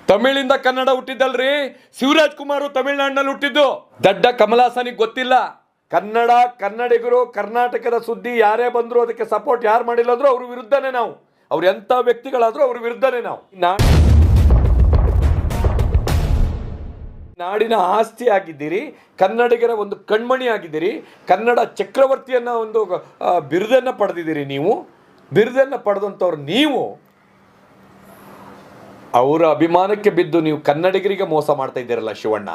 ತಮಿಳಿಂದ ಕನ್ನಡ ಹುಟ್ಟಿದ್ದಲ್ರಿ. ಶಿವರಾಜ್ ಕುಮಾರ್ ತಮಿಳ್ನಾಡಿನಲ್ಲಿ ಹುಟ್ಟಿದ್ದು. ದಡ್ಡ ಕಮಲಾಸನಿಗೆ ಗೊತ್ತಿಲ್ಲ ಕನ್ನಡ, ಕನ್ನಡಿಗರು, ಕರ್ನಾಟಕದ ಸುದ್ದಿ ಯಾರೇ ಬಂದ್ರು ಅದಕ್ಕೆ ಸಪೋರ್ಟ್ ಯಾರು ಮಾಡಿಲ್ಲಂದ್ರೂ ಅವ್ರ ವಿರುದ್ಧನೇ ನಾವು. ಅವ್ರು ಎಂಥ ವ್ಯಕ್ತಿಗಳಾದ್ರೂ ಅವ್ರ ವಿರುದ್ಧನೇ ನಾವು. ನಾಡಿನ ಆಸ್ತಿ ಆಗಿದ್ದೀರಿ, ಕನ್ನಡಿಗರ ಒಂದು ಕಣ್ಮಣಿ ಆಗಿದ್ದೀರಿ, ಕನ್ನಡ ಚಕ್ರವರ್ತಿಯನ್ನ ಒಂದು ಬಿರುದನ್ನು ಪಡೆದಿದ್ದೀರಿ. ನೀವು ಬಿರುದನ್ನು ಪಡೆದಂಥವ್ರು ನೀವು ಅವರ ಅಭಿಮಾನಕ್ಕೆ ಬಿದ್ದು ನೀವು ಕನ್ನಡಿಗರಿಗೆ ಮೋಸ ಮಾಡ್ತಾ ಇದ್ದೀರಲ್ಲ ಶಿವಣ್ಣ.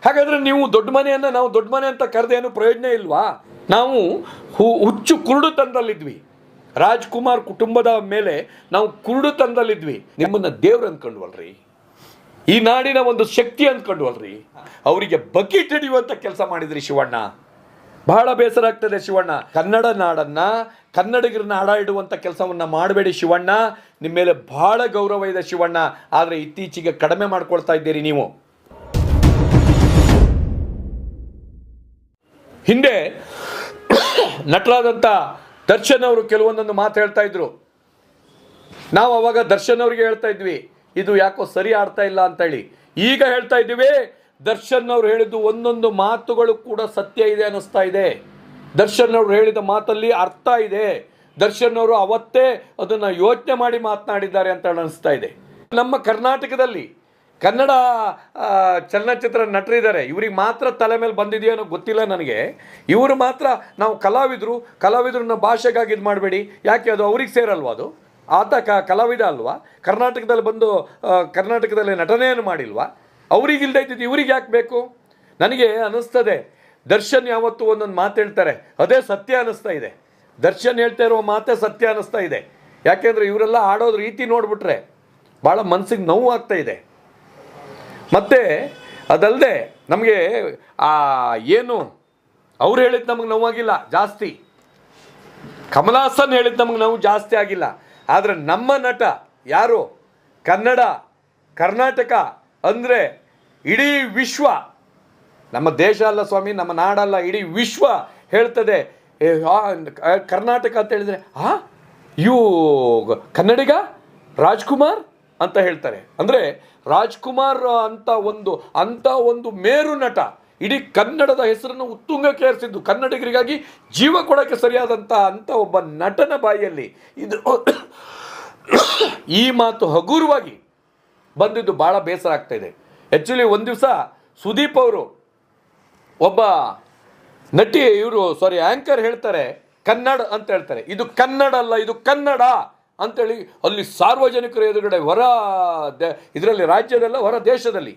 ಹಾಗಾದ್ರೆ ನೀವು ದೊಡ್ಡ ಮನೆಯನ್ನ ನಾವು ದೊಡ್ಡ ಮನೆ ಅಂತ ಕರೆದೇನು ಪ್ರಯೋಜನ ಇಲ್ವಾ? ನಾವು ಹುಚ್ಚು ಕುರುಡುತನದಲ್ಲಿದ್ವಿ. ರಾಜ್ಕುಮಾರ್ ಕುಟುಂಬದ ಮೇಲೆ ನಾವು ಕುರುಡುತನದಲ್ಲಿದ್ವಿ. ನಿಮ್ಮನ್ನ ದೇವ್ರು ಅಂದ್ಕೊಂಡ್ವಲ್ರಿ, ಈ ನಾಡಿನ ಒಂದು ಶಕ್ತಿ ಅಂದ್ಕೊಂಡ್ವಲ್ರಿ. ಅವರಿಗೆ ಬಕೆಟ್ ಹಿಡಿಯುವಂತ ಕೆಲಸ ಮಾಡಿದ್ರಿ ಶಿವಣ್ಣ. ಬಹಳ ಬೇಸರ ಆಗ್ತದೆ ಶಿವಣ್ಣ. ಕನ್ನಡ ನಾಡನ್ನ, ಕನ್ನಡಿಗರನ್ನ ಹಾಡ ಇಡುವಂತ ಕೆಲಸವನ್ನ ಮಾಡಬೇಡಿ ಶಿವಣ್ಣ. ನಿಮ್ಮ ಮೇಲೆ ಬಹಳ ಗೌರವ ಇದೆ ಶಿವಣ್ಣ, ಆದರೆ ಇತ್ತೀಚೆಗೆ ಕಡಿಮೆ ಮಾಡ್ಕೊಳ್ತಾ ಇದ್ದೀರಿ ನೀವು. ಹಿಂದೆ ನಟರಾದಂಥ ದರ್ಶನ್ ಅವರು ಕೆಲವೊಂದೊಂದು ಮಾತು ಹೇಳ್ತಾ ಇದ್ರು. ನಾವು ಅವಾಗ ದರ್ಶನ್ ಅವರಿಗೆ ಹೇಳ್ತಾ ಇದ್ವಿ ಇದು ಯಾಕೋ ಸರಿ ಆಡ್ತಾ ಇಲ್ಲ ಅಂತೇಳಿ. ಈಗ ಹೇಳ್ತಾ ಇದ್ದೀವಿ ದರ್ಶನ್ ಅವರು ಹೇಳಿದ್ದು ಒಂದೊಂದು ಮಾತುಗಳು ಕೂಡ ಸತ್ಯ ಇದೆ ಅನ್ನಿಸ್ತಾ ಇದೆ. ದರ್ಶನ್ ಅವರು ಹೇಳಿದ ಮಾತಲ್ಲಿ ಅರ್ಥ ಇದೆ. ದರ್ಶನ್ ಅವರು ಅವತ್ತೇ ಅದನ್ನು ಯೋಚನೆ ಮಾಡಿ ಮಾತನಾಡಿದ್ದಾರೆ ಅಂತ ಅನಿಸ್ತಾ ಇದೆ. ನಮ್ಮ ಕರ್ನಾಟಕದಲ್ಲಿ ಕನ್ನಡ ಚಲನಚಿತ್ರ ನಟರಿದ್ದಾರೆ, ಇವ್ರಿಗೆ ಮಾತ್ರ ತಲೆ ಮೇಲೆ ಬಂದಿದೆಯೋ ಅನ್ನೋ ಗೊತ್ತಿಲ್ಲ ನನಗೆ. ಇವರು ಮಾತ್ರ ನಾವು ಕಲಾವಿದ್ರನ್ನ ಭಾಷೆಗಾಗಿ ಇದು ಮಾಡಬೇಡಿ, ಯಾಕೆ ಅದು ಅವ್ರಿಗೆ ಸೇರಲ್ವಾ? ಅದು ಆತ ಕಲಾವಿದ ಅಲ್ವಾ? ಕರ್ನಾಟಕದಲ್ಲಿ ಬಂದು ಕರ್ನಾಟಕದಲ್ಲಿ ನಟನೆಯನ್ನು ಮಾಡಿಲ್ವಾ? ಅವ್ರಿಗಿಲ್ದೇ ಇದ್ದಿದ್ದು ಇವ್ರಿಗೆ ಯಾಕೆ ಬೇಕು? ನನಗೆ ಅನ್ನಿಸ್ತದೆ ದರ್ಶನ್ ಯಾವತ್ತೂ ಒಂದೊಂದು ಮಾತು ಹೇಳ್ತಾರೆ ಅದೇ ಸತ್ಯ ಅನ್ನಿಸ್ತಾ ಇದೆ. ದರ್ಶನ್ ಹೇಳ್ತಾ ಇರೋ ಮಾತೇ ಸತ್ಯ ಅನ್ನಿಸ್ತಾ ಇದೆ. ಯಾಕೆಂದರೆ ಇವರೆಲ್ಲ ಆಡೋದು ರೀತಿ ನೋಡಿಬಿಟ್ರೆ ಭಾಳ ಮನಸ್ಸಿಗೆ ನೋವು ಆಗ್ತಾ ಇದೆ. ಮತ್ತು ಅದಲ್ಲದೆ ನಮಗೆ ಏನು ಅವ್ರು ಹೇಳಿದ್ದು ನಮಗೆ ನೋವಾಗಿಲ್ಲ ಜಾಸ್ತಿ, ಕಮಲಾಸನ್ ಹೇಳಿದ್ದು ನಮಗೆ ನೋವು ಜಾಸ್ತಿ ಆಗಿಲ್ಲ. ಆದರೆ ನಮ್ಮ ನಟ ಯಾರು, ಕನ್ನಡ, ಕರ್ನಾಟಕ ಅಂದರೆ ಇಡೀ ವಿಶ್ವ, ನಮ್ಮ ದೇಶ ಅಲ್ಲ ಸ್ವಾಮಿ, ನಮ್ಮ ನಾಡಲ್ಲ, ಇಡೀ ವಿಶ್ವ ಹೇಳ್ತದೆ ಕರ್ನಾಟಕ ಅಂತ ಹೇಳಿದರೆ ಇವು ಕನ್ನಡಿಗ ರಾಜ್ಕುಮಾರ್ ಅಂತ ಹೇಳ್ತಾರೆ. ಅಂದರೆ ರಾಜ್ಕುಮಾರ್ ಅಂತ ಒಂದು ಮೇರು ನಟ ಇಡೀ ಕನ್ನಡದ ಹೆಸರನ್ನು ಉತ್ತುಂಗಕ್ಕೆ ಏರಿಸಿದ್ದು, ಕನ್ನಡಿಗರಿಗಾಗಿ ಜೀವ ಕೊಡೋಕ್ಕೆ ಸರಿಯಾದಂಥ ಒಬ್ಬ ನಟನ ಬಾಯಿಯಲ್ಲಿ ಇದು ಈ ಮಾತು ಹಗುರವಾಗಿ ಬಂದಿದ್ದು ಭಾಳ ಬೇಸರ ಆಗ್ತಾ ಇದೆ. ಆ್ಯಕ್ಚುಲಿ ಒಂದು ದಿವಸ ಸುದೀಪ್ ಅವರು ಒಬ್ಬ ನಟಿ ಆ್ಯಂಕರ್ ಹೇಳ್ತಾರೆ ಕನ್ನಡ ಅಂತ ಹೇಳ್ತಾರೆ, ಇದು ಕನ್ನಡ ಅಲ್ಲ ಇದು ಕನ್ನಡ ಅಂತೇಳಿ ಅಲ್ಲಿ ಸಾರ್ವಜನಿಕರ ಎದುರುಗಡೆ ಇದರಲ್ಲಿ ರಾಜ್ಯದಲ್ಲ ಹೊರ ದೇಶದಲ್ಲಿ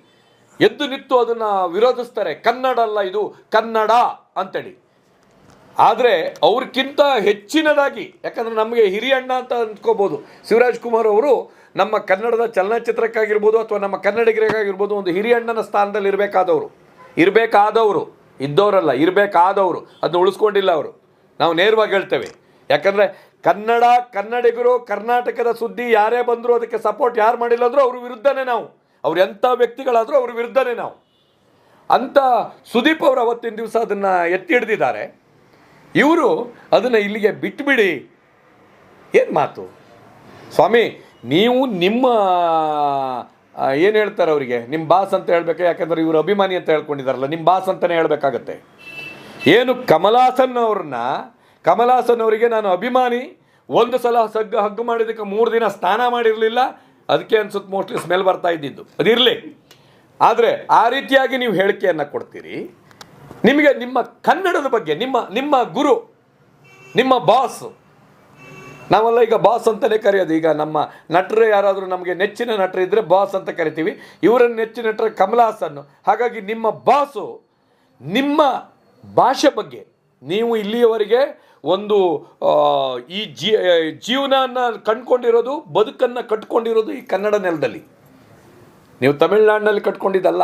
ಎದ್ದು ನಿಂತು ಅದನ್ನು ವಿರೋಧಿಸ್ತಾರೆ. ಕನ್ನಡ ಅಲ್ಲ ಇದು ಕನ್ನಡ ಅಂತೇಳಿ. ಆದರೆ ಅವ್ರಿಗಿಂತ ಹೆಚ್ಚಿನದಾಗಿ, ಯಾಕಂದರೆ ನಮಗೆ ಹಿರಿಯಣ್ಣ ಅಂತ ಅಂದ್ಕೋಬೋದು, ಶಿವರಾಜ್ ಕುಮಾರ್ ಅವರು ನಮ್ಮ ಕನ್ನಡದ ಚಲನಚಿತ್ರಕ್ಕಾಗಿರ್ಬೋದು ಅಥವಾ ನಮ್ಮ ಕನ್ನಡಿಗರಿಗಾಗಿರ್ಬೋದು ಒಂದು ಹಿರಿಯಣ್ಣನ ಸ್ಥಾನದಲ್ಲಿ ಇರಬೇಕಾದವರು ಇದ್ದವರಲ್ಲ, ಇರಬೇಕಾದವರು ಅದನ್ನ ಉಳಿಸ್ಕೊಂಡಿಲ್ಲ ಅವರು. ನಾವು ನೇರವಾಗಿ ಹೇಳ್ತೇವೆ. ಯಾಕಂದರೆ ಕನ್ನಡ, ಕನ್ನಡಿಗರು, ಕರ್ನಾಟಕದ ಸುದ್ದಿ ಯಾರೇ ಬಂದರೂ ಅದಕ್ಕೆ ಸಪೋರ್ಟ್ ಯಾರು ಮಾಡಿಲ್ಲಂದ್ರೂ ಅವ್ರ ವಿರುದ್ಧನೇ ನಾವು. ಅವ್ರು ಎಂಥ ವ್ಯಕ್ತಿಗಳಾದರೂ ಅವ್ರ ವಿರುದ್ಧನೇ ನಾವು ಅಂತ ಸುದೀಪ್ ಅವರು ಅವತ್ತಿನ ದಿವಸ ಅದನ್ನು ಎತ್ತಿ ಹಿಡಿದಿದ್ದಾರೆ. ಇವರು ಅದನ್ನು ಇಲ್ಲಿಗೆ ಬಿಟ್ಟುಬಿಡಿ. ಏನು ಮಾತು ಸ್ವಾಮಿ, ನೀವು ನಿಮ್ಮ ಏನು ಹೇಳ್ತಾರೆ ಅವರಿಗೆ ನಿಮ್ಮ ಬಾಸ್ ಅಂತ ಹೇಳಬೇಕು. ಯಾಕಂದರೆ ಇವರು ಅಭಿಮಾನಿ ಅಂತ ಹೇಳ್ಕೊಂಡಿದ್ದಾರಲ್ಲ, ನಿಮ್ಮ ಬಾಸ್ ಅಂತಲೇ ಹೇಳಬೇಕಾಗತ್ತೆ. ಏನು ಕಮಲಾಸನ್ ಅವರಿಗೆ ನಾನು ಅಭಿಮಾನಿ, ಒಂದು ಸಲ ಹಗ್ಗು ಮಾಡಿದ್ದಕ್ಕೆ 3 ದಿನ ಸ್ನಾನ ಮಾಡಿರಲಿಲ್ಲ, ಅದಕ್ಕೆ ಅನ್ಸುತ್ತೆ ಮೋಸ್ಟ್ಲಿ ಸ್ಮೆಲ್ ಬರ್ತಾ ಇದ್ದಿದ್ದು, ಅದಿರಲಿ. ಆದರೆ ಆ ರೀತಿಯಾಗಿ ನೀವು ಹೇಳಿಕೆಯನ್ನು ಕೊಡ್ತೀರಿ. ನಿಮಗೆ ನಿಮ್ಮ ಕನ್ನಡದ ಬಗ್ಗೆ ನಿಮ್ಮ ಗುರು, ನಿಮ್ಮ ಬಾಸ್, ನಾವೆಲ್ಲ ಈಗ ಬಾಸ್ ಅಂತಲೇ ಕರೆಯೋದು. ಈಗ ನಮ್ಮ ನಟರು ಯಾರಾದರೂ ನಮಗೆ ನೆಚ್ಚಿನ ನಟರು ಇದ್ದರೆ ಬಾಸ್ ಅಂತ ಕರಿತೀವಿ. ಇವರನ್ನು ನೆಚ್ಚಿನ ನಟರು ಕಮಲಾಸನ್. ಹಾಗಾಗಿ ನಿಮ್ಮ ಬಾಸು ನಿಮ್ಮ ಭಾಷೆ ಬಗ್ಗೆ ನೀವು ಇಲ್ಲಿಯವರೆಗೆ ಒಂದು ಈ ಜೀವನನ ಕಂಡುಕೊಂಡಿರೋದು, ಬದುಕನ್ನು ಕಟ್ಕೊಂಡಿರೋದು ಈ ಕನ್ನಡ ನೆಲದಲ್ಲಿ. ನೀವು ತಮಿಳುನಾಡಿನಲ್ಲಿ ಕಟ್ಕೊಂಡಿದ್ದಲ್ಲ,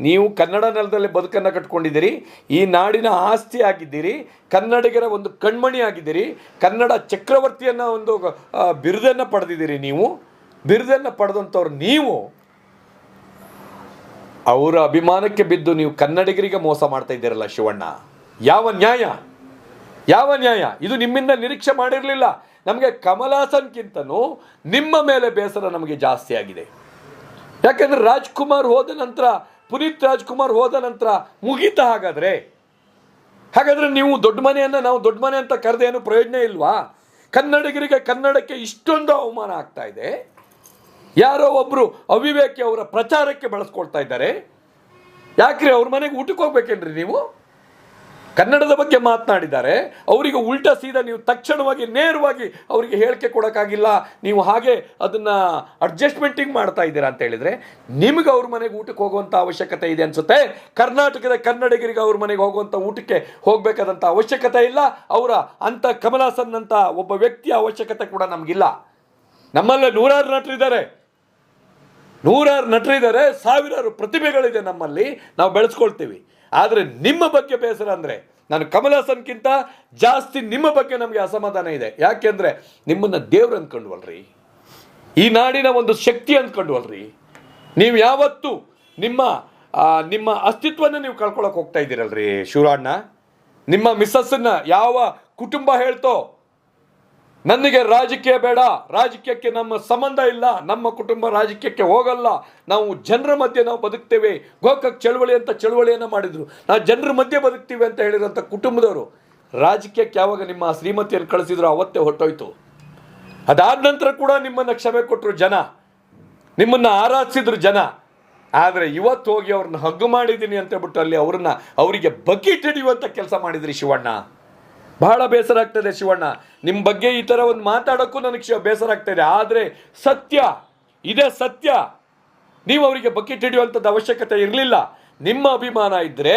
ನೀವು ಕನ್ನಡ ನೆಲದಲ್ಲಿ ಬದುಕನ್ನು ಕಟ್ಕೊಂಡಿದ್ದೀರಿ. ಈ ನಾಡಿನ ಆಸ್ತಿ ಆಗಿದ್ದೀರಿ, ಕನ್ನಡಿಗರ ಒಂದು ಕಣ್ಮಣಿ ಆಗಿದ್ದೀರಿ, ಕನ್ನಡ ಚಕ್ರವರ್ತಿಯನ್ನು ಒಂದು ಬಿರುದನ್ನು ಪಡೆದಿದ್ದೀರಿ. ನೀವು ಬಿರುದನ್ನು ಪಡೆದಂಥವ್ರು ನೀವು ಅವರ ಅಭಿಮಾನಕ್ಕೆ ಬಿದ್ದು ನೀವು ಕನ್ನಡಿಗರಿಗೆ ಮೋಸ ಮಾಡ್ತಾ ಇದ್ದೀರಲ್ಲ ಶಿವಣ್ಣ. ಯಾವ ನ್ಯಾಯ ಇದು? ನಿಮ್ಮಿಂದ ನಿರೀಕ್ಷೆ ಮಾಡಿರಲಿಲ್ಲ. ನಮಗೆ ಕಮಲಾಸನ್ಗಿಂತನೂ ನಿಮ್ಮ ಮೇಲೆ ಬೇಸರ ನಮಗೆ ಜಾಸ್ತಿ ಆಗಿದೆ. ಯಾಕೆಂದರೆ ರಾಜ್ಕುಮಾರ್ ಹೋದ ನಂತರ, ಪುನೀತ್ ರಾಜ್ಕುಮಾರ್ ಹೋದ ನಂತರ ಮುಗೀತಾ? ಹಾಗಾದರೆ ನೀವು ದೊಡ್ಡ ಮನೆಯನ್ನು ನಾವು ದೊಡ್ಡ ಮನೆ ಅಂತ ಕರೆದೇನು ಪ್ರಯೋಜನ ಇಲ್ವಾ? ಕನ್ನಡಿಗರಿಗೆ, ಕನ್ನಡಕ್ಕೆ ಇಷ್ಟೊಂದು ಅವಮಾನ ಆಗ್ತಾ ಇದೆ. ಯಾರೋ ಒಬ್ಬರು ಅವಿವೇಕಿ ಅವರ ಪ್ರಚಾರಕ್ಕೆ ಬಳಸ್ಕೊಳ್ತಾ ಇದ್ದಾರೆ. ಯಾಕ್ರಿ ಅವ್ರ ಮನೆಗೆ ಊಟಕ್ಕೆ ಹೋಗ್ಬೇಕೇನ್ರಿ ನೀವು? ಕನ್ನಡದ ಬಗ್ಗೆ ಮಾತನಾಡಿದ್ದಾರೆ, ಅವರಿಗೆ ಉಲ್ಟಾ ಸೀದಾ ನೀವು ತಕ್ಷಣವಾಗಿ ನೇರವಾಗಿ ಅವರಿಗೆ ಹೇಳಿಕೆ ಕೊಡೋಕ್ಕಾಗಿಲ್ಲ, ನೀವು ಹಾಗೆ ಅದನ್ನು ಅಡ್ಜಸ್ಟ್ಮೆಂಟಿಂಗ್ ಮಾಡ್ತಾ ಇದ್ದೀರಾ ಅಂತ ಹೇಳಿದರೆ ನಿಮಗೆ ಅವ್ರ ಮನೆಗೆ ಊಟಕ್ಕೆ ಹೋಗುವಂಥ ಅವಶ್ಯಕತೆ ಇದೆ ಅನಿಸುತ್ತೆ. ಕರ್ನಾಟಕದ ಕನ್ನಡಿಗರಿಗೆ ಅವ್ರ ಮನೆಗೆ ಹೋಗುವಂಥ ಊಟಕ್ಕೆ ಹೋಗಬೇಕಾದಂಥ ಅವಶ್ಯಕತೆ ಇಲ್ಲ. ಅವರ ಅಂಥ ಕಮಲ್ ಹಾಸನ್ ಅಂತ ಒಬ್ಬ ವ್ಯಕ್ತಿಯ ಅವಶ್ಯಕತೆ ಕೂಡ ನಮಗಿಲ್ಲ. ನಮ್ಮಲ್ಲೇ ನೂರಾರು ನಟರಿದ್ದಾರೆ, ಸಾವಿರಾರು ಪ್ರತಿಭೆಗಳಿದೆ ನಮ್ಮಲ್ಲಿ, ನಾವು ಬೆಳೆಸ್ಕೊಳ್ತೀವಿ. ಆದರೆ ನಿಮ್ಮ ಬಗ್ಗೆ ಬೇಸರ ಅಂದರೆ, ನಾನು ಕಮಲ್ ಹಾಸನ್ಗಿಂತ ಜಾಸ್ತಿ ನಿಮ್ಮ ಬಗ್ಗೆ ನಮಗೆ ಅಸಮಾಧಾನ ಇದೆ. ಯಾಕೆಂದರೆ ನಿಮ್ಮನ್ನು ದೇವ್ರು ಅಂದ್ಕೊಂಡ್ವಲ್ರಿ, ಈ ನಾಡಿನ ಒಂದು ಶಕ್ತಿ ಅಂದ್ಕೊಂಡ್ವಲ್ರಿ. ನೀವು ಯಾವತ್ತೂ ನಿಮ್ಮ ಅಸ್ತಿತ್ವನ ನೀವು ಕಳ್ಕೊಳಕ್ಕೆ ಹೋಗ್ತಾ ಇದ್ದೀರಲ್ರಿ ಶಿವಣ್ಣ. ನಿಮ್ಮ ಮಿಸ್ಸಸ್ಸನ್ನ ಯಾವ ಕುಟುಂಬ ಹೇಳ್ತೋ ನನಗೆ ರಾಜಕೀಯ ಬೇಡ, ರಾಜಕೀಯಕ್ಕೆ ನಮ್ಮ ಸಂಬಂಧ ಇಲ್ಲ, ನಮ್ಮ ಕುಟುಂಬ ರಾಜಕೀಯಕ್ಕೆ ಹೋಗಲ್ಲ, ನಾವು ಜನರ ಮಧ್ಯೆ ನಾವು ಬದುಕ್ತೇವೆ, ಗೋಕಾಕ್ ಚಳವಳಿ ಅಂತ ಚಳವಳಿಯನ್ನು ಮಾಡಿದ್ರು, ನಾವು ಜನರ ಮಧ್ಯೆ ಬದುಕ್ತೀವಿ ಅಂತ ಹೇಳಿರೋಂಥ ಕುಟುಂಬದವರು ರಾಜಕೀಯಕ್ಕೆ ಯಾವಾಗ ನಿಮ್ಮ ಶ್ರೀಮತಿಯನ್ನು ಕಳಿಸಿದ್ರು ಅವತ್ತೇ ಹೊರಟೋಯ್ತು. ಅದಾದ ನಂತರ ಕೂಡ ನಿಮ್ಮನ್ನು ಕ್ಷಮೆ ಕೊಟ್ಟರು ಜನ, ನಿಮ್ಮನ್ನು ಆರಾಧಿಸಿದ್ರು ಜನ. ಆದರೆ ಇವತ್ತು ಹೋಗಿ ಅವ್ರನ್ನ ಹಗ್ಗು ಮಾಡಿದ್ದೀನಿ ಅಂತ ಹೇಳ್ಬಿಟ್ಟು ಅಲ್ಲಿ ಅವರಿಗೆ ಬಕೆಟ್ ಹಿಡಿಯುವಂಥ ಕೆಲಸ ಮಾಡಿದ್ರಿ ಶಿವಣ್ಣ. ಬಹಳ ಬೇಸರ ಆಗ್ತದೆ ಶಿವಣ್ಣ, ನಿಮ್ಮ ಬಗ್ಗೆ ಈ ಥರ ಒಂದು ಮಾತಾಡೋಕ್ಕೂ ನನಗೆ ಬೇಸರ ಆಗ್ತಾ ಇದೆ. ಆದರೆ ಇದೇ ಸತ್ಯ. ನೀವು ಅವರಿಗೆ ಬಕೆಟ್ ಹಿಡಿಯುವಂಥದ್ದು ಅವಶ್ಯಕತೆ ಇರಲಿಲ್ಲ. ನಿಮ್ಮ ಅಭಿಮಾನ ಇದ್ದರೆ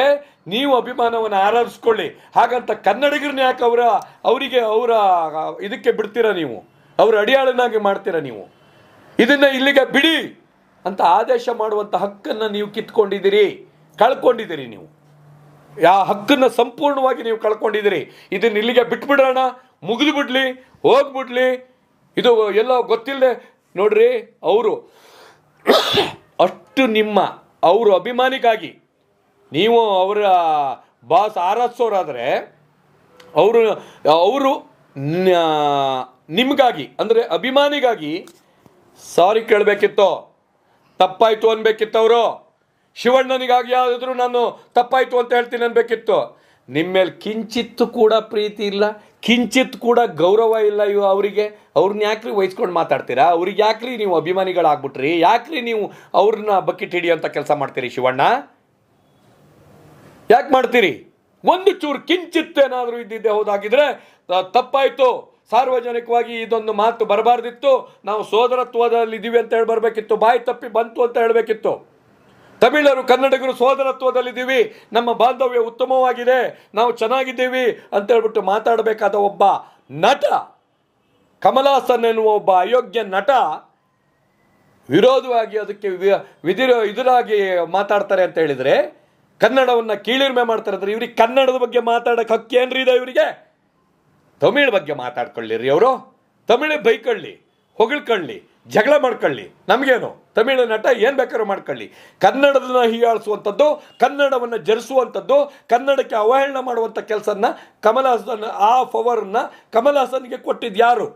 ನೀವು ಅಭಿಮಾನವನ್ನು ಆರಾಧಿಸ್ಕೊಳ್ಳಿ. ಹಾಗಂತ ಕನ್ನಡಿಗರನ್ನ ಯಾಕೆ ಅವರ ಇದಕ್ಕೆ ಬಿಡ್ತೀರಾ ನೀವು? ಅವರ ಅಡಿಯಾಳನಾಗಿ ಮಾಡ್ತೀರಾ ನೀವು? ಇದನ್ನು ಇಲ್ಲಿಗೆ ಬಿಡಿ ಅಂತ ಆದೇಶ ಮಾಡುವಂಥ ಹಕ್ಕನ್ನು ನೀವು ಕಳ್ಕೊಂಡಿದ್ದೀರಿ ನೀವು. ಆ ಹಕ್ಕನ್ನು ಸಂಪೂರ್ಣವಾಗಿ ನೀವು ಕಳ್ಕೊಂಡಿದ್ದೀರಿ. ಇದನ್ನ ಇಲ್ಲಿಗೆ ಬಿಟ್ಬಿಡೋಣ, ಮುಗಿದು ಬಿಡ್ಲಿ, ಹೋಗ್ಬಿಡ್ಲಿ. ಇದು ಎಲ್ಲೋ ಗೊತ್ತಿಲ್ಲದೆ ನೋಡ್ರಿ, ಅವರು ಅಷ್ಟು ಅವರು ಅಭಿಮಾನಿಗಾಗಿ ನೀವು ಅವರ ಬಾಸ್ ಆರಾಧಿಸೋರಾದರೆ ಅವರು ನಿಮಗಾಗಿ ಅಂದರೆ ಅಭಿಮಾನಿಗಾಗಿ ಸಾರಿ ಕೇಳಬೇಕಿತ್ತು, ತಪ್ಪಾಯಿತು ಅನ್ಬೇಕಿತ್ತು. ಅವರು ಶಿವಣ್ಣನಿಗಾಗಿ ಯಾವುದಾದ್ರೂ ನಾನು ತಪ್ಪಾಯಿತು ಅಂತ ಹೇಳ್ತೀನಿ ಅನ್ಬೇಕಿತ್ತು. ನಿಮ್ಮ ಮೇಲೆ ಕಿಂಚಿತ್ತು ಕೂಡ ಪ್ರೀತಿ ಇಲ್ಲ, ಕಿಂಚಿತ್ ಕೂಡ ಗೌರವ ಇಲ್ಲ. ಅವ್ರನ್ನ ಯಾಕ್ರಿ ವಹಿಸ್ಕೊಂಡು ಮಾತಾಡ್ತೀರಾ? ಅವ್ರಿಗೆ ಯಾಕ್ರಿ ನೀವು ಅಭಿಮಾನಿಗಳಾಗ್ಬಿಟ್ರಿ? ಯಾಕ್ರಿ ನೀವು ಅವ್ರನ್ನ ಬಕೆಟ್ ಹಿಡಿಯೋಂಥ ಕೆಲಸ ಮಾಡ್ತೀರಿ ಶಿವಣ್ಣ? ಯಾಕೆ ಮಾಡ್ತೀರಿ? ಒಂದು ಚೂರು ಕಿಂಚಿತ್ ಏನಾದರೂ ಇದ್ದಿದ್ದೆ ಹೋದಾಗಿದ್ರೆ ತಪ್ಪಾಯಿತು, ಸಾರ್ವಜನಿಕವಾಗಿ ಇದೊಂದು ಮಾತು ಬರಬಾರ್ದಿತ್ತು, ನಾವು ಸೋದರತ್ವದಲ್ಲಿ ಇದ್ದೀವಿ ಅಂತ ಹೇಳಿ ಬರಬೇಕಿತ್ತು, ಬಾಯಿ ತಪ್ಪಿ ಬಂತು ಅಂತ ಹೇಳಬೇಕಿತ್ತು. ತಮಿಳರು ಕನ್ನಡಿಗರು ಸೋದರತ್ವದಲ್ಲಿದ್ದೀವಿ, ನಮ್ಮ ಬಾಂಧವ್ಯ ಉತ್ತಮವಾಗಿದೆ, ನಾವು ಚೆನ್ನಾಗಿದ್ದೀವಿ ಅಂತ ಹೇಳ್ಬಿಟ್ಟು ಮಾತಾಡಬೇಕಾದ ಒಬ್ಬ ನಟ, ಕಮಲ್ ಹಾಸನ್ ಎನ್ನುವ ಒಬ್ಬ ಅಯೋಗ್ಯ ನಟ ವಿರೋಧವಾಗಿ ಅದಕ್ಕೆ ಇದರಾಗಿ ಮಾತಾಡ್ತಾರೆ ಅಂತ ಹೇಳಿದರೆ, ಕನ್ನಡವನ್ನು ಕೀಳಿರಿಮೆ ಮಾಡ್ತಾರೆ ಅಂದರೆ ಇವ್ರಿಗೆ ಕನ್ನಡದ ಬಗ್ಗೆ ಮಾತಾಡೋಕೆ ಹಕ್ಕೇನ್ರಿ ಇದೆ ಇವರಿಗೆ? ತಮಿಳ್ ಬಗ್ಗೆ ಮಾತಾಡ್ಕೊಳ್ಳಿರಿ ಅವರು, ತಮಿಳೇ ಬೈಕೊಳ್ಳಿ, ಹೊಗಳ್ಕೊಳ್ಳಿ, ಜಗಳ ಮಾಡ್ಕೊಳ್ಳಿ, ನಮಗೇನು? ತಮಿಳು ನಟ ಏನು ಬೇಕಾದ್ರೂ ಮಾಡ್ಕೊಳ್ಳಿ. ಕನ್ನಡದನ್ನ ಹೀಯಾಳಿಸುವಂಥದ್ದು, ಕನ್ನಡವನ್ನು ಜರಿಸುವಂಥದ್ದು, ಕನ್ನಡಕ್ಕೆ ಅವಹೇಳನ ಮಾಡುವಂಥ ಕೆಲಸನ ಕಮಲ್ ಹಾಸನ್, ಆ ಪವರನ್ನು ಕಮಲ್ ಹಾಸನ್ಗೆ ಕೊಟ್ಟಿದ್ದು ಯಾರು?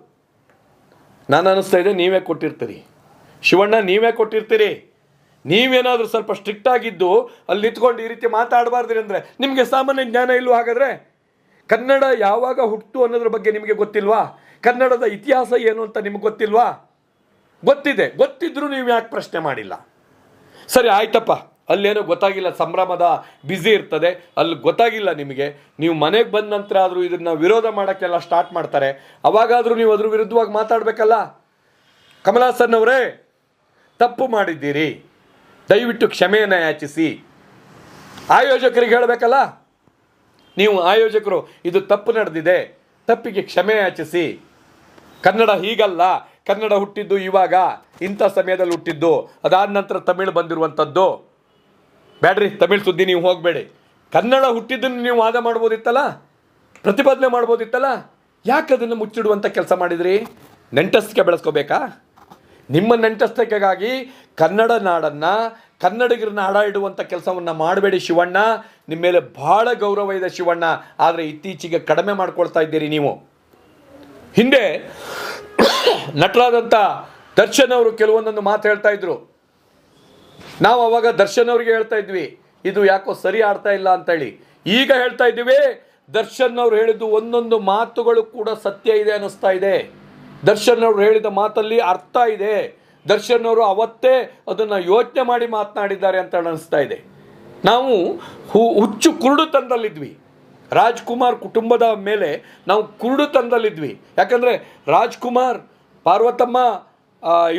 ನಾನು ಅನ್ನಿಸ್ತಾ ಇದೆ ನೀವೇ ಕೊಟ್ಟಿರ್ತೀರಿ ಶಿವಣ್ಣ, ನೀವೇ ಕೊಟ್ಟಿರ್ತೀರಿ. ನೀವೇನಾದರೂ ಸ್ವಲ್ಪ ಸ್ಟ್ರಿಕ್ಟ್ ಆಗಿದ್ದು ಅಲ್ಲಿ ನಿಂತ್ಕೊಂಡು ಈ ರೀತಿ ಮಾತಾಡಬಾರ್ದ್ರಿ ಅಂದರೆ ನಿಮಗೆ ಸಾಮಾನ್ಯ ಜ್ಞಾನ ಇಲ್ವೋ? ಹಾಗಾದರೆ ಕನ್ನಡ ಯಾವಾಗ ಹುಟ್ಟು ಅನ್ನೋದ್ರ ಬಗ್ಗೆ ನಿಮಗೆ ಗೊತ್ತಿಲ್ವಾ? ಕನ್ನಡದ ಇತಿಹಾಸ ಏನು ಅಂತ ನಿಮ್ಗೆ ಗೊತ್ತಿಲ್ವಾ? ಗೊತ್ತಿದ್ರೂ ನೀವು ಯಾಕೆ ಪ್ರಶ್ನೆ ಮಾಡಿಲ್ಲ? ಸರಿ ಆಯ್ತಪ್ಪ, ಅಲ್ಲೇನೋ ಗೊತ್ತಾಗಿಲ್ಲ, ಸಂಭ್ರಮದ ಬ್ಯುಸಿ ಇರ್ತದೆ, ಅಲ್ಲಿ ಗೊತ್ತಾಗಿಲ್ಲ ನಿಮಗೆ. ನೀವು ಮನೆಗೆ ಬಂದ ನಂತರ ಆದರೂ ಇದನ್ನು ವಿರೋಧ ಮಾಡೋಕ್ಕೆಲ್ಲ ಸ್ಟಾರ್ಟ್ ಮಾಡ್ತಾರೆ, ಅವಾಗಾದರೂ ನೀವು ಅದ್ರ ವಿರುದ್ಧವಾಗಿ ಮಾತಾಡಬೇಕಲ್ಲ. ಕಮಲ್ ಹಾಸನ್ ಅವರೇ, ತಪ್ಪು ಮಾಡಿದ್ದೀರಿ, ದಯವಿಟ್ಟು ಕ್ಷಮೆಯನ್ನು ಯಾಚಿಸಿ. ಆಯೋಜಕರಿಗೆ ಹೇಳಬೇಕಲ್ಲ, ನೀವು ಆಯೋಜಕರು ಇದು ತಪ್ಪು ನಡೆದಿದೆ, ತಪ್ಪಿಗೆ ಕ್ಷಮೆ ಯಾಚಿಸಿ. ಕನ್ನಡ ಹೀಗಲ್ಲ, ಕನ್ನಡ ಹುಟ್ಟಿದ್ದು ಇವಾಗ, ಇಂಥ ಸಮಯದಲ್ಲಿ ಹುಟ್ಟಿದ್ದು, ಅದಾದ ನಂತರ ತಮಿಳು ಬಂದಿರುವಂಥದ್ದು. ಬ್ಯಾಡ್ರಿ, ತಮಿಳು ಸುದ್ದಿ ನೀವು ಹೋಗಬೇಡಿ. ಕನ್ನಡ ಹುಟ್ಟಿದ್ದನ್ನು ನೀವು ವಾದ ಮಾಡ್ಬೋದಿತ್ತಲ್ಲ, ಪ್ರತಿಪಾದನೆ ಮಾಡ್ಬೋದಿತ್ತಲ್ಲ. ಯಾಕೆ ಅದನ್ನು ಮುಚ್ಚಿಡುವಂಥ ಕೆಲಸ ಮಾಡಿದ್ರಿ? ನೆಂಟಸ್ತಿಕೆ ಬೆಳೆಸ್ಕೋಬೇಕಾ? ನಿಮ್ಮ ನೆಂಟಸ್ತಿಕೆಗಾಗಿ ಕನ್ನಡ ನಾಡನ್ನು, ಕನ್ನಡಿಗರನ್ನ ಹಾಡ ಇಡುವಂಥ ಕೆಲಸವನ್ನು ಮಾಡಬೇಡಿ ಶಿವಣ್ಣ. ನಿಮ್ಮ ಮೇಲೆ ಭಾಳ ಗೌರವ ಇದೆ ಶಿವಣ್ಣ, ಆದರೆ ಇತ್ತೀಚೆಗೆ ಕಡಿಮೆ ಮಾಡ್ಕೊಳ್ತಾ ಇದ್ದೀರಿ ನೀವು. ಹಿಂದೆ ನಟರಾದಂಥ ದರ್ಶನ್ ಅವರು ಕೆಲವೊಂದೊಂದು ಮಾತು ಹೇಳ್ತಾ ಇದ್ರು. ನಾವು ಅವಾಗ ದರ್ಶನ್ ಅವ್ರಿಗೆ ಹೇಳ್ತಾ ಇದ್ವಿ ಇದು ಯಾಕೋ ಸರಿ ಆಡ್ತಾ ಇಲ್ಲ ಅಂತೇಳಿ. ಈಗ ಹೇಳ್ತಾ ಇದ್ದೀವಿ ದರ್ಶನ್ ಅವ್ರು ಹೇಳಿದ್ದು ಒಂದೊಂದು ಮಾತುಗಳು ಕೂಡ ಸತ್ಯ ಇದೆ ಅನ್ನಿಸ್ತಾ ಇದೆ. ದರ್ಶನ್ ಅವರು ಹೇಳಿದ ಮಾತಲ್ಲಿ ಅರ್ಥ ಇದೆ. ದರ್ಶನ್ ಅವರು ಅವತ್ತೇ ಅದನ್ನು ಯೋಚನೆ ಮಾಡಿ ಮಾತನಾಡಿದ್ದಾರೆ ಅಂತ ಅನ್ನಿಸ್ತಾ ಇದೆ. ನಾವು ಹುಚ್ಚು ಕುರುಡುತನದಲ್ಲಿದ್ವಿ. ರಾಜ್ಕುಮಾರ್ ಕುಟುಂಬದ ಮೇಲೆ ನಾವು ಕುರುಡುತನದಲ್ಲಿದ್ವಿ. ಯಾಕಂದರೆ ರಾಜ್ಕುಮಾರ್, ಪಾರ್ವತಮ್ಮ,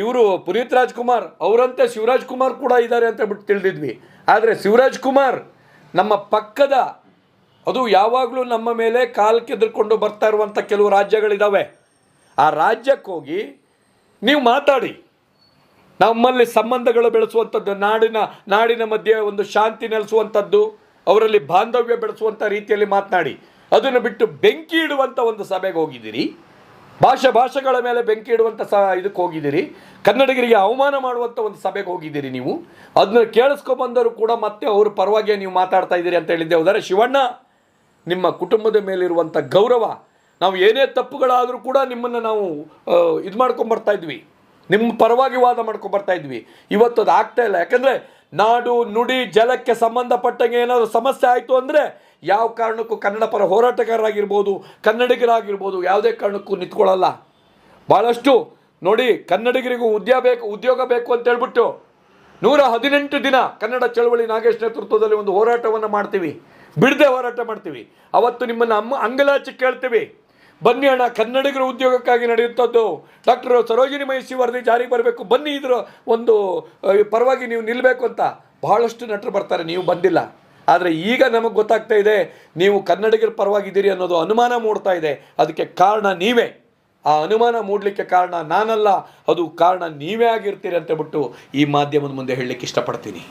ಇವರು ಪುನೀತ್ ರಾಜ್ಕುಮಾರ್ ಅವರಂತೆ ಶಿವರಾಜ್ ಕುಮಾರ್ ಕೂಡ ಇದ್ದಾರೆ ಅಂತ ಬಿಟ್ಟು ತಿಳಿದಿದ್ವಿ. ಆದರೆ ಶಿವರಾಜ್ ಕುಮಾರ್ ನಮ್ಮ ಪಕ್ಕದ, ಅದು ಯಾವಾಗಲೂ ನಮ್ಮ ಮೇಲೆ ಕಾಲು ಕೆದರ್ಕೊಂಡು ಬರ್ತಾ ಇರುವಂಥ ಕೆಲವು ರಾಜ್ಯಗಳಿದ್ದಾವೆ. ಆ ರಾಜ್ಯಕ್ಕೆ ಹೋಗಿ ನೀವು ಮಾತಾಡಿ, ನಮ್ಮಲ್ಲಿ ಸಂಬಂಧಗಳು ಬೆಳೆಸುವಂಥದ್ದು, ನಾಡಿನ ಮಧ್ಯೆ ಒಂದು ಶಾಂತಿ ನೆಲೆಸುವಂಥದ್ದು, ಅವರಲ್ಲಿ ಬಾಂಧವ್ಯ ಬೆಳೆಸುವಂಥ ರೀತಿಯಲ್ಲಿ ಮಾತನಾಡಿ. ಅದನ್ನು ಬಿಟ್ಟು ಬೆಂಕಿ ಇಡುವಂಥ ಒಂದು ಸಭೆಗೆ ಹೋಗಿದ್ದೀರಿ. ಭಾಷೆಗಳ ಮೇಲೆ ಬೆಂಕಿ ಇಡುವಂಥ ಇದಕ್ಕೆ ಹೋಗಿದ್ದೀರಿ. ಕನ್ನಡಿಗರಿಗೆ ಅವಮಾನ ಮಾಡುವಂಥ ಒಂದು ಸಭೆಗೆ ಹೋಗಿದ್ದೀರಿ. ನೀವು ಅದನ್ನ ಕೇಳಿಸ್ಕೊಬಂದರೂ ಕೂಡ ಮತ್ತೆ ಅವ್ರ ಪರವಾಗಿ ನೀವು ಮಾತಾಡ್ತಾ ಇದ್ದೀರಿ ಅಂತ ಹೇಳಿದ್ದೆ. ಹೋದರೆ ಶಿವಣ್ಣ, ನಿಮ್ಮ ಕುಟುಂಬದ ಮೇಲಿರುವಂಥ ಗೌರವ, ನಾವು ಏನೇ ತಪ್ಪುಗಳಾದರೂ ಕೂಡ ನಿಮ್ಮನ್ನು ನಾವು ಇದು ಮಾಡ್ಕೊಂಬರ್ತಾ ಇದ್ವಿ, ನಿಮ್ಮ ಪರವಾಗಿ ವಾದ ಮಾಡ್ಕೊಂಬರ್ತಾ ಇದ್ವಿ. ಇವತ್ತು ಅದು ಆಗ್ತಾ ಇಲ್ಲ. ಯಾಕಂದರೆ ನಾಡು ನುಡಿ ಜಲಕ್ಕೆ ಸಂಬಂಧಪಟ್ಟಂಗೆ ಏನಾದರೂ ಸಮಸ್ಯೆ ಆಯಿತು ಅಂದರೆ ಯಾವ ಕಾರಣಕ್ಕೂ ಕನ್ನಡ ಪರ ಹೋರಾಟಗಾರರಾಗಿರ್ಬೋದು, ಕನ್ನಡಿಗರಾಗಿರ್ಬೋದು, ಯಾವುದೇ ಕಾರಣಕ್ಕೂ ನಿಂತ್ಕೊಳ್ಳಲ್ಲ. ಭಾಳಷ್ಟು ನೋಡಿ, ಕನ್ನಡಿಗರಿಗೂ ಉದ್ಯೋಗ ಬೇಕು ಅಂತ ಹೇಳ್ಬಿಟ್ಟು 118 ದಿನ ಕನ್ನಡ ಚಳವಳಿ ನಾಗೇಶ್ ನೇತೃತ್ವದಲ್ಲಿ ಒಂದು ಹೋರಾಟವನ್ನು ಮಾಡ್ತೀವಿ, ಬಿಡದೆ ಹೋರಾಟ ಮಾಡ್ತೀವಿ. ಅವತ್ತು ನಿಮ್ಮನ್ನು ಅಂಗಲಾಚಿ ಕೇಳ್ತೀವಿ, ಬನ್ನಿ ಅಣ್ಣ, ಕನ್ನಡಿಗರ ಉದ್ಯೋಗಕ್ಕಾಗಿ ನಡೆಯುತ್ತದ್ದು ಡಾಕ್ಟರ್ ಸರೋಜಿನಿ ಮಹಿಷಿ ವರದಿ ಜಾರಿಗೆ ಬರಬೇಕು, ಬನ್ನಿ ಇದರ ಒಂದು ಪರವಾಗಿ ನೀವು ನಿಲ್ಲಬೇಕು ಅಂತ ಬಹಳಷ್ಟು ನಟರು ಬರ್ತಾರೆ. ನೀವು ಬಂದಿಲ್ಲ. ಆದರೆ ಈಗ ನಮಗೆ ಗೊತ್ತಾಗ್ತಾ ಇದೆ ನೀವು ಕನ್ನಡಿಗರ ಪರವಾಗಿದ್ದೀರಿ ಅನ್ನೋದು ಅನುಮಾನ ಮೂಡ್ತಾ ಇದೆ. ಅದಕ್ಕೆ ಕಾರಣ ನೀವೇ. ಆ ಅನುಮಾನ ಮೂಡಲಿಕ್ಕೆ ಕಾರಣ ನಾನಲ್ಲ, ಅದು ಕಾರಣ ನೀವೇ ಆಗಿರ್ತೀರಿ ಅಂತ ಬಿಟ್ಟು ಈ ಮಾಧ್ಯಮದ ಮುಂದೆ ಹೇಳಲಿಕ್ಕೆ ಇಷ್ಟಪಡ್ತೀನಿ.